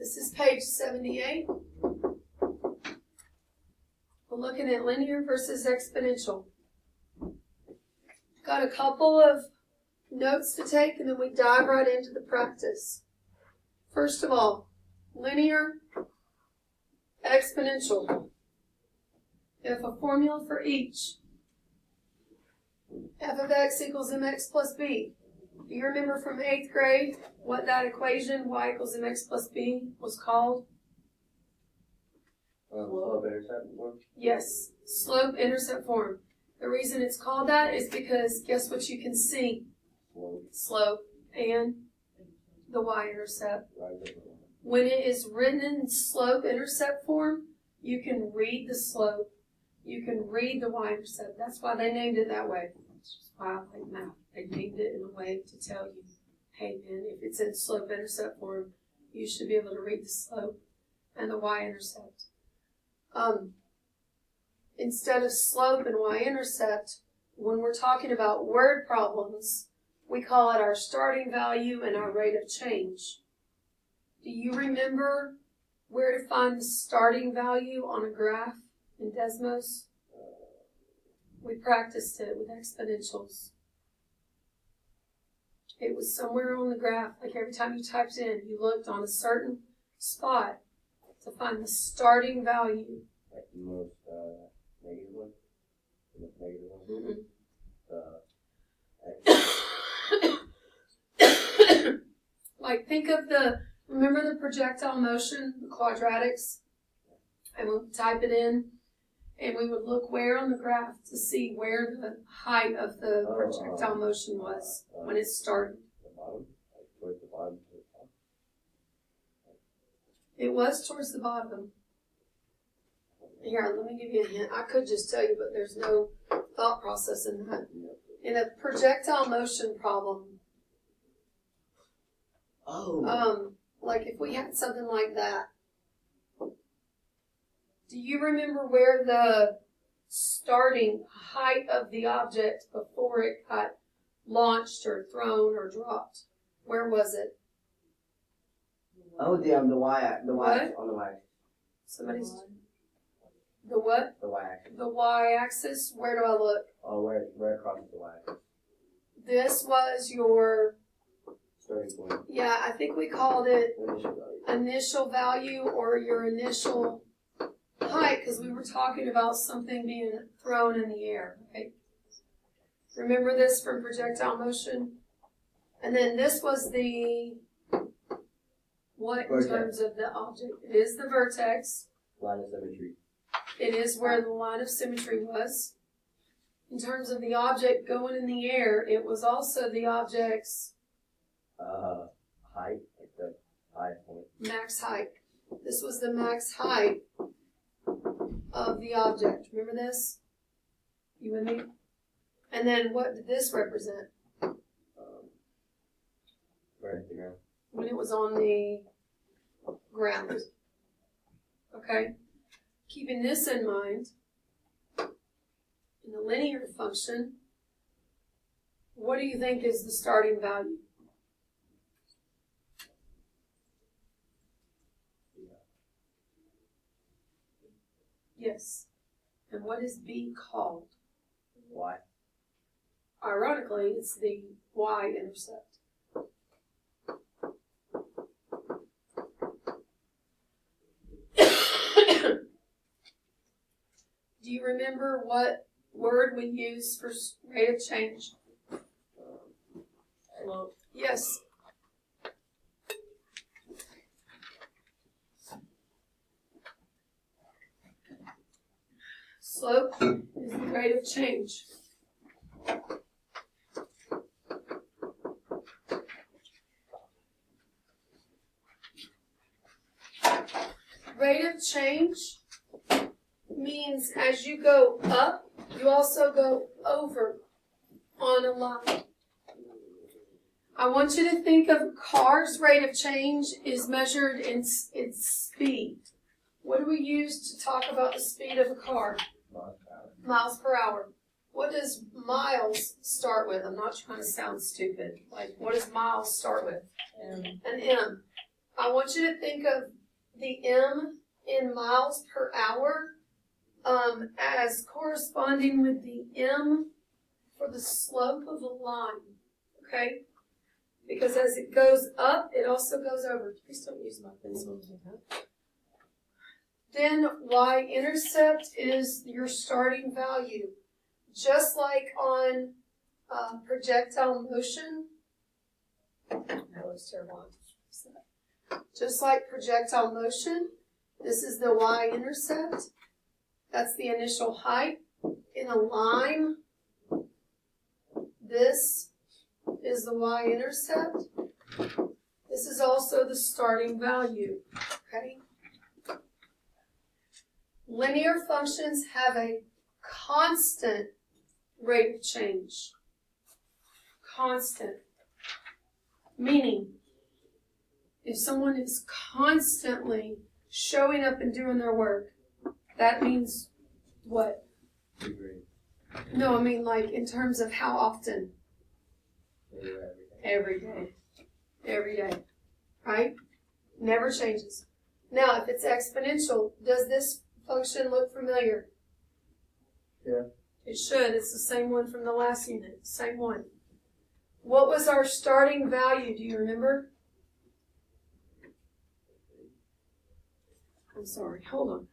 This is page 78. We're looking at linear versus exponential. Got a couple of notes to take, and then we dive right into the practice. First of all, linear, exponential. You have a formula for each. F of x equals mx plus b. Do you remember from 8th grade what that equation, y equals mx plus b, was called? Slope-intercept form? Yes, slope-intercept form. The reason it's called that is because guess what you can see? Slope and the y-intercept. When it is written in slope-intercept form, you can read the slope. You can read the y-intercept. That's why they named it that way. That's just why I like math. They named it in a way to tell you, hey man, if it's in slope-intercept form, you should be able to read the slope and the y-intercept. Instead of slope and y-intercept, when we're talking about word problems, we call it our starting value and our rate of change. Do you remember where to find the starting value on a graph in Desmos? We practiced it with exponentials. It was somewhere on the graph, like every time you typed in, you looked on a certain spot to find the starting value. Like the most negative one? The most negative one? Like think of remember the projectile motion, the quadratics? And we'll type it in, and we would look where on the graph to see where the height of the projectile motion was when it started. The bottom? Like towards the bottom to the top? It was towards the bottom. Here, let me give you a hint. I could just tell you, but there's no thought process in that. In a projectile motion problem, like if we had something like that, do you remember where the starting height of the object before it got launched or thrown or dropped? Where was it? Oh, the y, What? on the y. Somebody's. The what? The y-axis. The y-axis. Where do I look? Oh, where across the y-axis? This was your. Starting point. Yeah, I think we called it Initial value. initial value or your initial height, because we were talking about something being thrown in the air, right? Remember this from projectile motion? And then this was the, what in terms of the object? It is the vertex. Line of symmetry. It is where the line of symmetry was. In terms of the object going in the air, it was also the object's height, like the highest point. max height. This was the max height of the object. Remember this? You with me? And then what did this represent? Right at the ground. When it was on the ground. Okay? Keeping this in mind, in the linear function, what do you think is the starting value? Yes. And what is B called? Y. Ironically, it's the y-intercept. Do you remember what word we use for rate of change? Slope. Yes. Slope is the rate of change. Rate of change means as you go up, you also go over on a line. I want you to think of a car's rate of change is measured in its speed. What do we use to talk about the speed of a car? Miles per hour. What does miles start with? I'm not trying to sound stupid. Like, what does miles start with? M. An M. I want you to think of the M in miles per hour as corresponding with the M for the slope of a line, okay? Because as it goes up, it also goes over. Please don't use my pencil. Then y-intercept is your starting value. Just like on projectile motion, that was terrible. Just like projectile motion, this is the y-intercept. That's the initial height. In a line, this is the y-intercept. This is also the starting value, okay? Linear functions have a constant rate of change. Constant. Meaning, if someone is constantly showing up and doing their work, that means what? Degree. No, I mean like in terms of how often. Every day. Every day. Right? Never changes. Now, if it's exponential, does this function look familiar? Yeah. It should. It's the same one from the last unit. Same one. What was our starting value? Do you remember? I'm sorry. Hold on.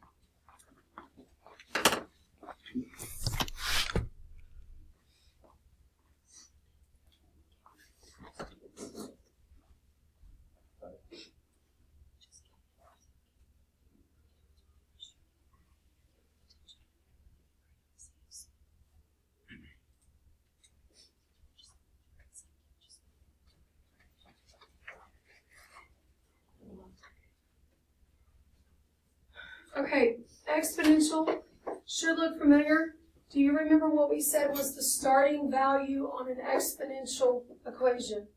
Okay, exponential should look familiar. Do you remember what we said was the starting value on an exponential equation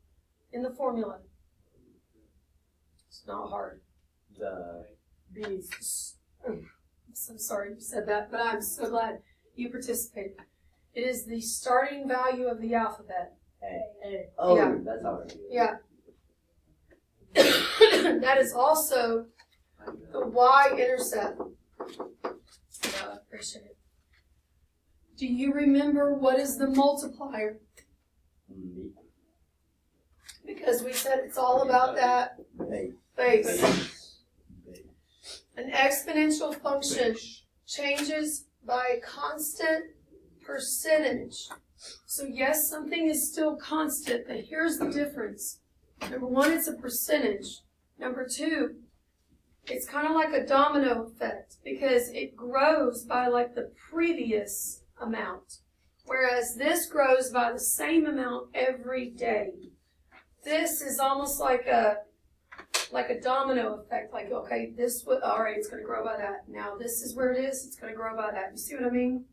in the formula? It's not hard. I'm so sorry you said that, but I'm so glad you participated. It is the starting value of the alphabet. A. Oh, Yeah. That's hard. Yeah. That is also the y-intercept. Yeah, I appreciate it. Do you remember what is the multiplier? B. Because we said it's all about that Base. base. An exponential function changes by a constant percentage. So yes, something is still constant, but here's the difference. Number one, it's a percentage. Number two, it's kind of like a domino effect because it grows by like the previous amount, whereas this grows by the same amount every day. This is almost like a domino effect. Like, okay, this would, all right, it's going to grow by that. Now this is where it is. It's going to grow by that. You see what I mean?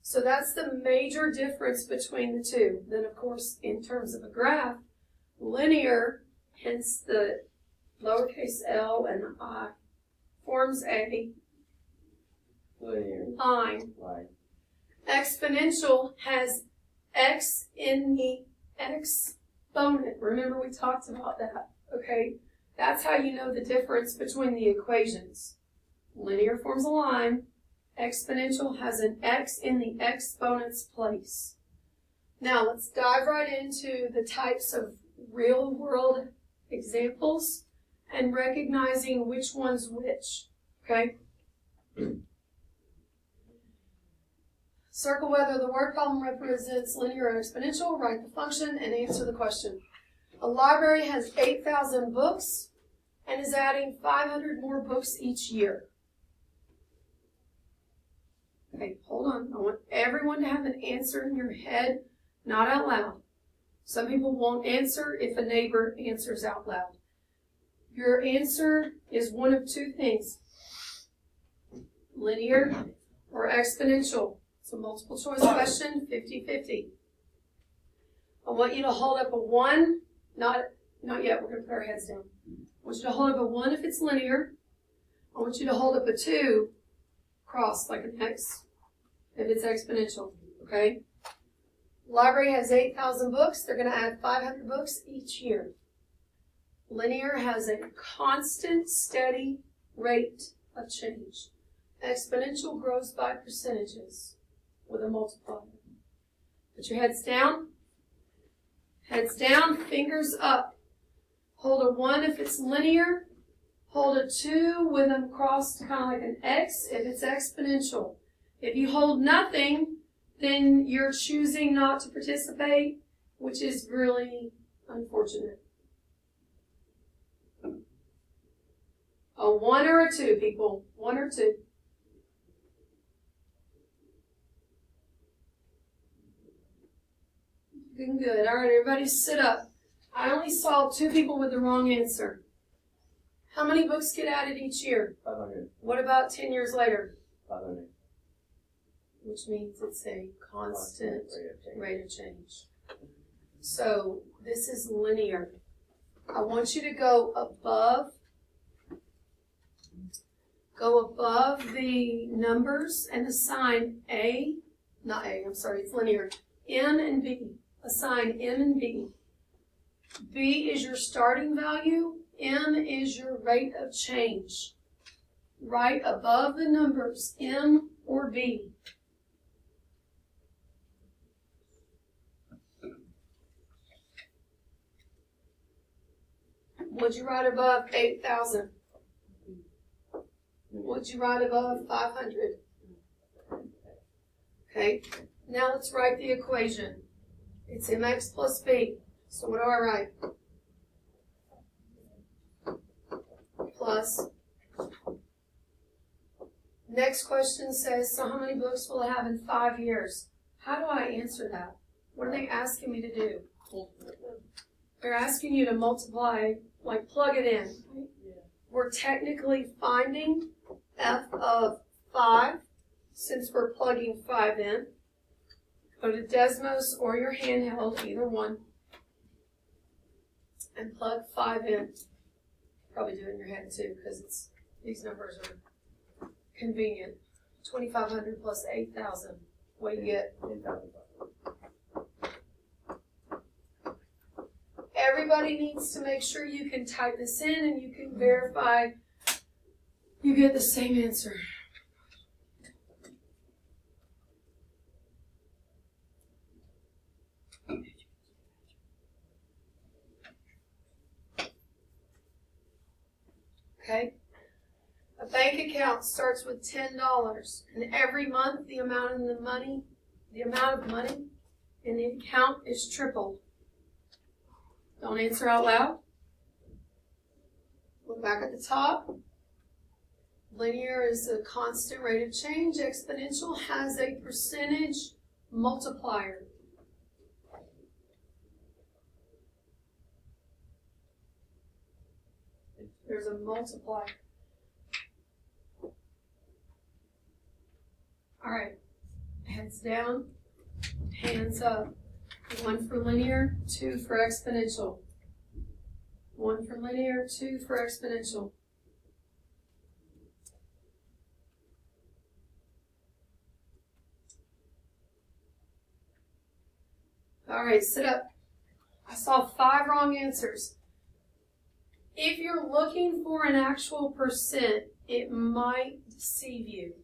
So that's the major difference between the two. Then, of course, in terms of a graph, linear, hence the lowercase l and the I, forms a Linear. line. Line. Exponential has x in the exponent. Remember we talked about that, okay? That's how you know the difference between the equations. Linear forms a line. Exponential has an x in the exponent's place. Now let's dive right into the types of real world examples and recognizing which one's which, okay? Circle whether the word problem represents linear or exponential, write the function, and answer the question. A library has 8,000 books and is adding 500 more books each year. Okay, hold on. I want everyone to have an answer in your head, not out loud. Some people won't answer if a neighbor answers out loud. Your answer is one of two things: linear or exponential. It's a multiple choice question, 50-50. I want you to hold up a 1, not yet, we're going to put our heads down. I want you to hold up a 1 if it's linear. I want you to hold up a 2, cross like an X, if it's exponential, okay? Library has 8,000 books. They're going to add 500 books each year. Linear has a constant, steady rate of change. Exponential grows by percentages with a multiplier. Put your heads down. Heads down, fingers up. Hold a 1 if it's linear. Hold a 2 with them crossed kind of like an X if it's exponential. If you hold nothing, then you're choosing not to participate, which is really unfortunate. A 1 or a 2, people. 1 or 2. Looking good. All right, everybody sit up. I only saw 2 people with the wrong answer. How many books get added each year? 500. What about 10 years later? 500. Which means it's a constant rate of change. So this is linear. I want you to go above the numbers and assign it's linear. M and B. Assign M and B. B is your starting value. M is your rate of change. Right above the numbers, M or B. Would you write above 8,000? Would you write above 500? Okay, now let's write the equation. It's mx plus b. So what do I write? Plus. Next question says, so how many books will I have in 5 years? How do I answer that? What are they asking me to do? They're asking you to multiply, like plug it in. We're technically finding f of 5, since we're plugging 5 in. Go to Desmos or your handheld, either one, and plug 5 in. Probably do it in your head too, because these numbers are convenient. 2,500 plus 8,000. What do you get? 10,000. Everybody needs to make sure you can type this in and you can verify you get the same answer. Okay? A bank account starts with $10, and every month the amount of money in the account is tripled. Don't answer out loud. Look back at the top. Linear is a constant rate of change. Exponential has a percentage multiplier. There's a multiplier. All right, heads down, hands up. 1 for linear, 2 for exponential. 1 for linear, 2 for exponential. All right, sit up. I saw 5 wrong answers. If you're looking for an actual percent, it might deceive you.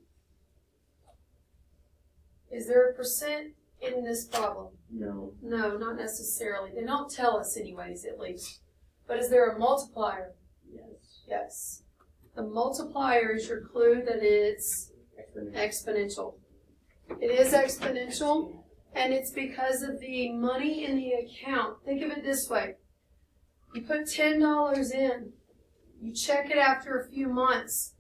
Is there a percent in this problem? No. No, not necessarily. They don't tell us anyways, at least. But is there a multiplier? Yes. Yes. The multiplier is your clue that it's exponential. It is exponential, and it's because of the money in the account. Think of it this way. You put $10 in. You check it after a few months.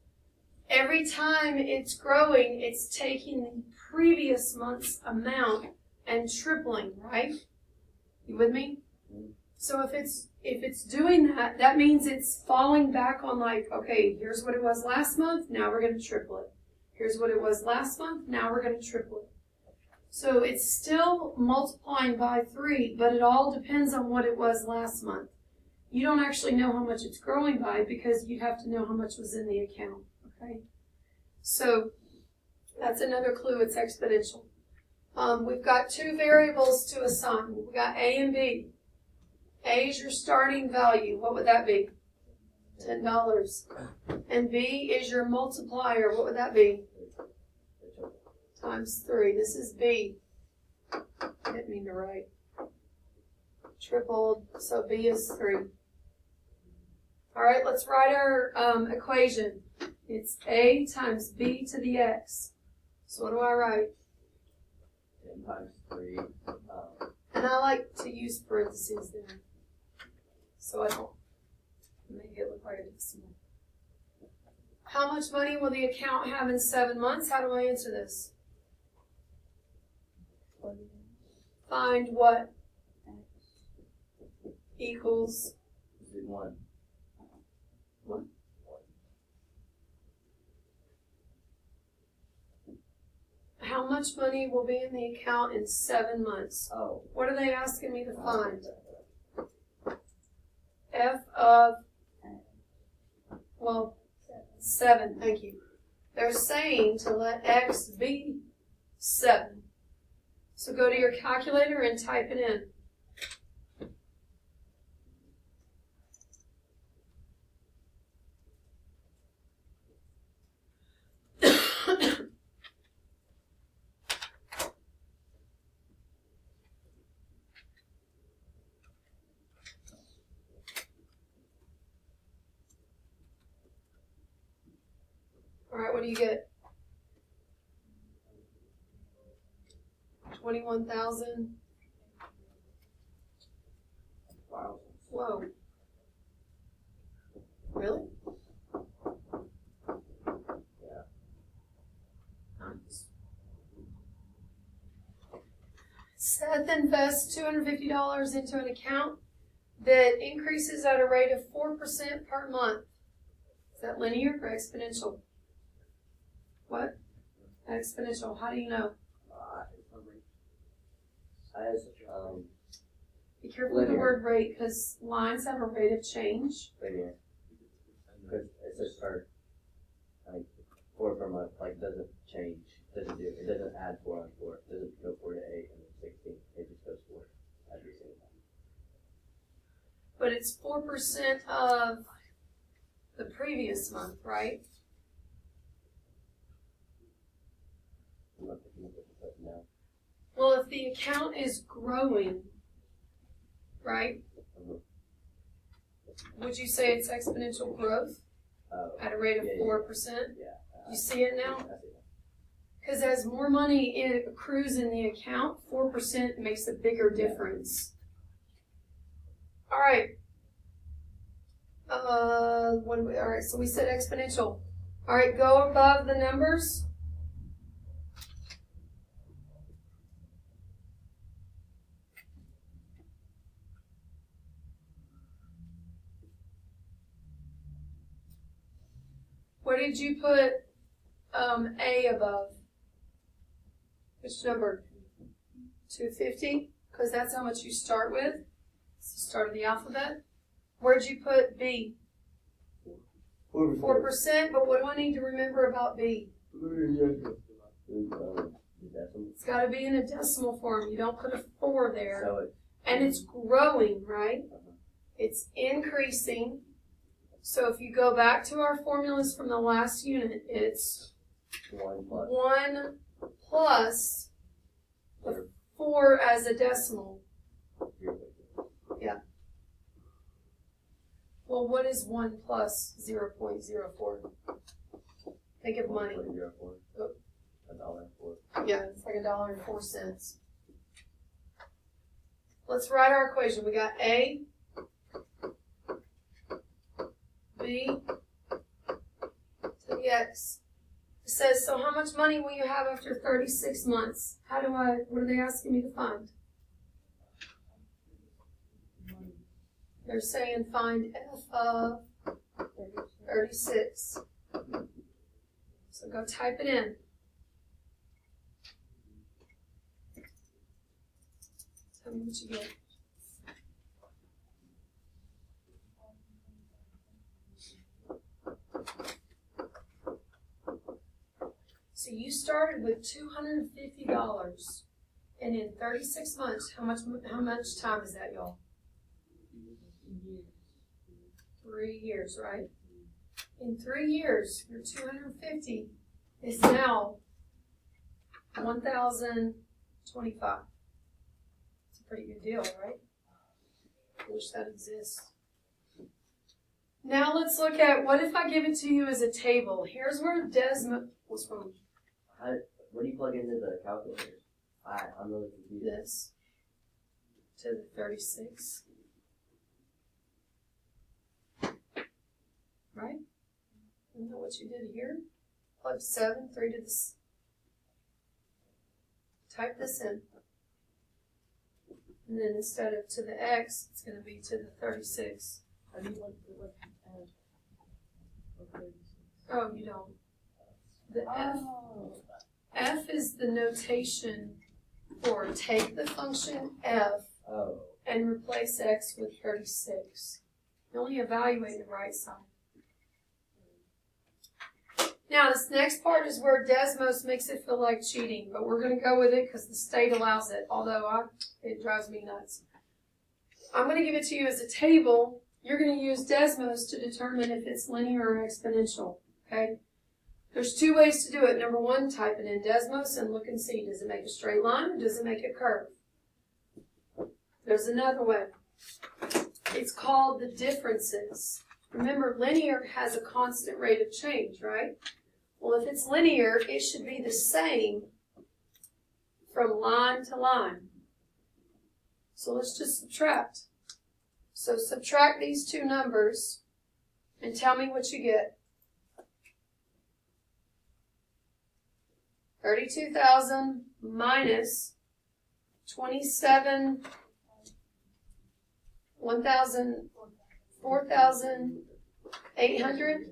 Every time it's growing, it's taking the previous month's amount and tripling, right? You with me? So if it's doing that, that means it's falling back on like, okay, here's what it was last month, now we're going to triple it. Here's what it was last month, now we're going to triple it. So it's still multiplying by 3, but it all depends on what it was last month. You don't actually know how much it's growing by because you have to know how much was in the account, okay? So that's another clue, it's exponential. We've got 2 variables to assign. We've got A and B. A is your starting value. What would that be? $10. And B is your multiplier. What would that be? Times 3. This is B. I didn't mean to write. Tripled, so B is 3. All right, let's write our equation. It's A times B to the X. So what do I write? 10 times 3. And I like to use parentheses there, so I don't make it look like a decimal. How much money will the account have in 7 months? How do I answer this? Find what? Equals 1. what? How much money will be in the account in 7 months? Oh. What are they asking me to find? F of, well, 7, thank you. They're saying to let X be 7. So go to your calculator and type it in. All right, what do you get? 21,000. Wow. Whoa. Really? Yeah. Nice. Seth invests $250 into an account that increases at a rate of 4% per month. Is that linear or exponential? What? Exponential. How do you know? Be careful with the Linear. word rate, because lines have a rate of change. Linear. Because it's just start, like, 4 per month, like, doesn't change, it doesn't add 4 on 4, it doesn't go 4 to 8 and then 16, it just goes 4 every single time. But it's 4% of the previous month, right? I'm not picking up what you put now. Well, if the account is growing, right? Would you say it's exponential growth at a rate of 4%? Yeah. You see it now? I see that. Because as more money accrues in the account, 4% makes a bigger difference. All right. All right, so we said exponential. All right, go above the numbers. What did you put A above? Which number? 250? Because that's how much you start with. It's the start of the alphabet. Where'd you put B? 4%, but what do I need to remember about B? It's got to be in a decimal form. You don't put a 4 there. And it's growing, right? It's increasing. So if you go back to our formulas from the last unit, it's 1 plus the 4 as a decimal. Yeah. Well, what is 1 plus 0.04? Think of money. $1.04. $1.04. Yeah, it's like $1.04. Let's write our equation. We got A, B to the X. It says, so how much money will you have after 36 months? What are they asking me to find? They're saying find F of 36. So go type it in. Tell me what you get. So you started with $250, and in 36 months, how much time is that, y'all? 3 years, right? In 3 years, your 250 is now 1,025. It's a pretty good deal, right? I wish that exists. Now let's look at, what if I give it to you as a table? Here's where Desmond, what's wrong? What do you plug into the calculator? I'm really confused. This to the 36. Right? Isn't that what you did here? Plug 7, 3 to this. Type this in. And then instead of to the X, it's going to be to the 36. Oh, you don't. The F is the notation for take the function F and replace X with 36. You only evaluate the right side. Now, this next part is where Desmos makes it feel like cheating, but we're going to go with it because the state allows it, although it drives me nuts. I'm going to give it to you as a table. You're going to use Desmos to determine if it's linear or exponential, okay? There's 2 ways to do it. Number 1, type it in Desmos and look and see, does it make a straight line or does it make a curve? There's another way. It's called the differences. Remember, linear has a constant rate of change, right? Well, if it's linear, it should be the same from line to line. So let's just subtract. So subtract these 2 numbers and tell me what you get. 32,000 minus 27, 4,800.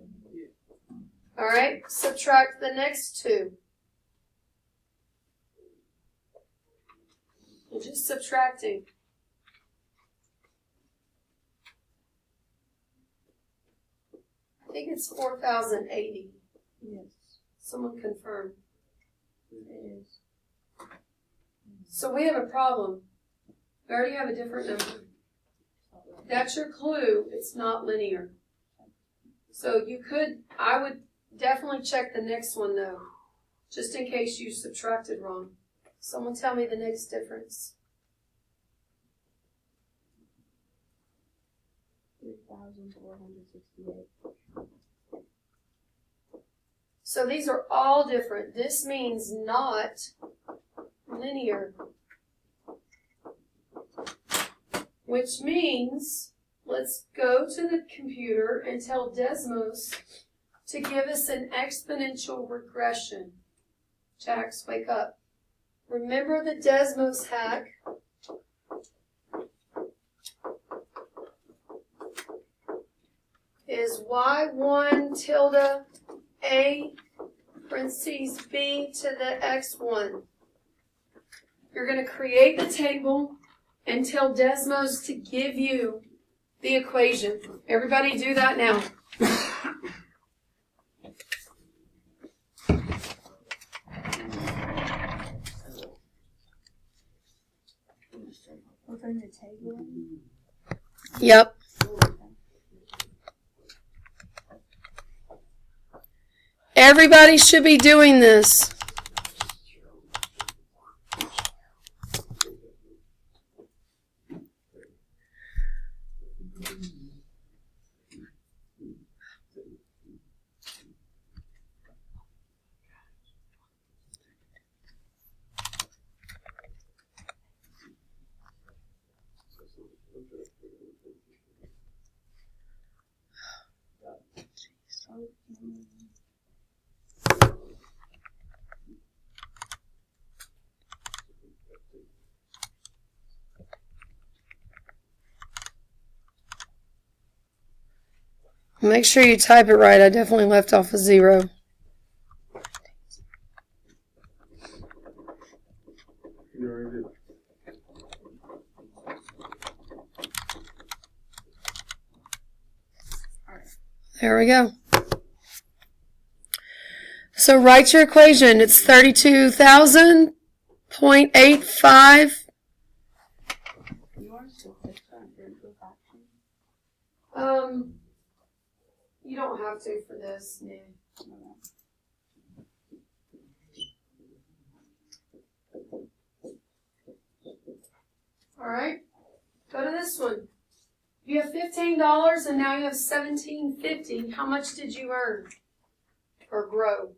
All right, subtract the next 2. You're just subtracting. I think it's 4,080. Yes. Someone confirm. It is. So we have a problem. We already have a different number. That's your clue. It's not linear. So I would definitely check the next one though, just in case you subtracted wrong. Someone tell me the next difference. 3,468. So these are all different. This means not linear. Which means, let's go to the computer and tell Desmos to give us an exponential regression. Jax, wake up. Remember the Desmos hack? Is y1 tilde a parentheses b to the x1. You're going to create the table and tell Desmos to give you the equation. Everybody do that now. Open the table. Yep. Everybody should be doing this. Make sure you type it right. I definitely left off a 0. There we go. So write your equation. It's 32,000.85. You don't have to for this. No. All right. Go to this one. You have $15 and now you have $17.50. How much did you earn or grow?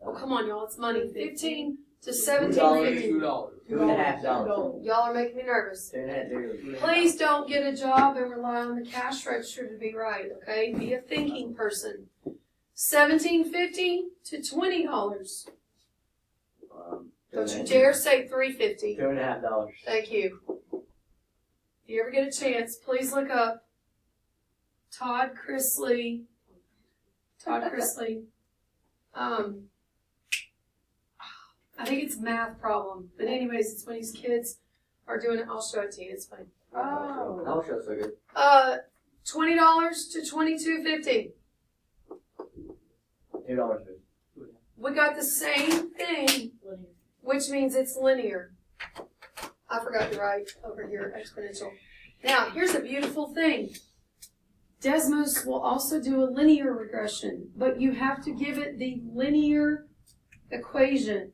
Oh, come on, y'all. It's money. 15 to 17.50. $2.50. Y'all are making me nervous. $2.50. Please don't get a job and rely on the cash register to be right, okay? Be a thinking person. $17.50 to $20. Don't you dare say $3.50. $2.50. Thank you. If you ever get a chance, please look up Todd Chrisley. I think it's a math problem. But anyways, it's when these kids are doing it. I'll show it to you. It's fine. Oh. I'll show so good. $20 to $22.50. $2. We got the same thing, which means it's linear. I forgot to write over here, exponential. Now, here's a beautiful thing. Desmos will also do a linear regression, but you have to give it the linear equation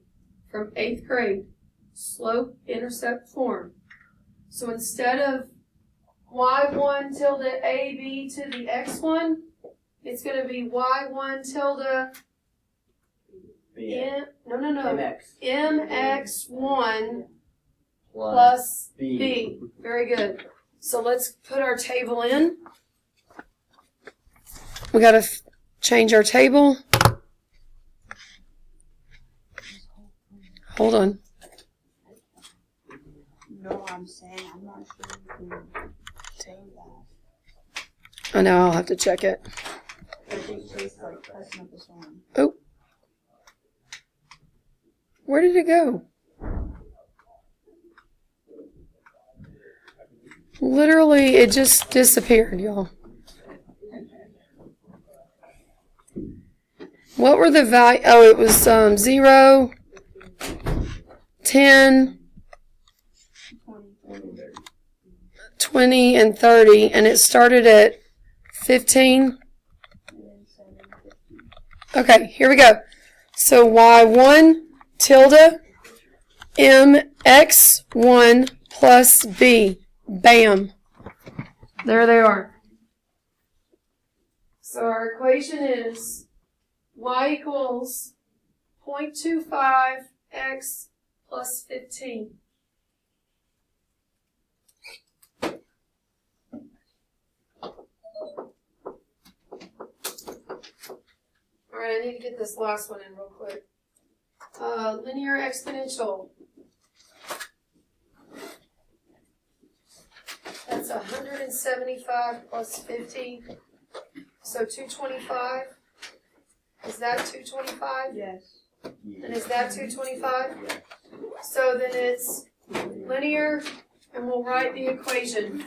from 8th grade, slope-intercept form. So instead of y1 tilde ab to the x1, it's going to be y1 tilde mx1 plus b. Very good. So let's put our table in. We got to change our table. Hold on. No, I'm saying I'm not sure you can say that. I know, I'll have to check it. Oh. Where did it go? Literally, it just disappeared, y'all. What were the value? Oh, it was 0, 10, 20, and 30, and it started at 15. Okay, here we go. So y1 tilde mx1 plus b. Bam. There they are. So our equation is y equals 0.25 x plus 15. All right, I need to get this last one in real quick. Linear exponential. That's 175 plus 50. So 225. Is that 225? Yes. And is that 225? So then it's linear, and we'll write the equation.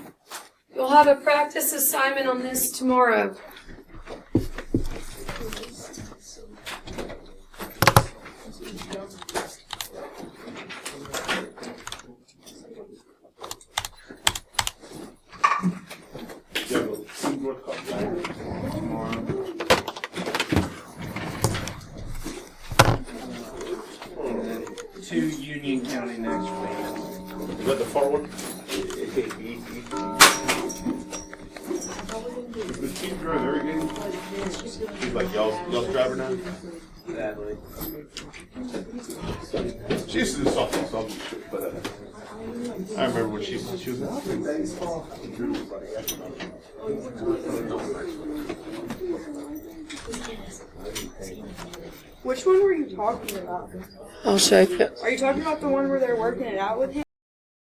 You'll have a practice assignment on this tomorrow. To Union County next week. Is that the far one? Does Keith drive every game? He's like y'all's driver now? Sadly. She used to do softball, so I'm just sure, but I remember when she was in baseball. Which one were you talking about? I'll show you. Are you talking about the one where they're working it out with him?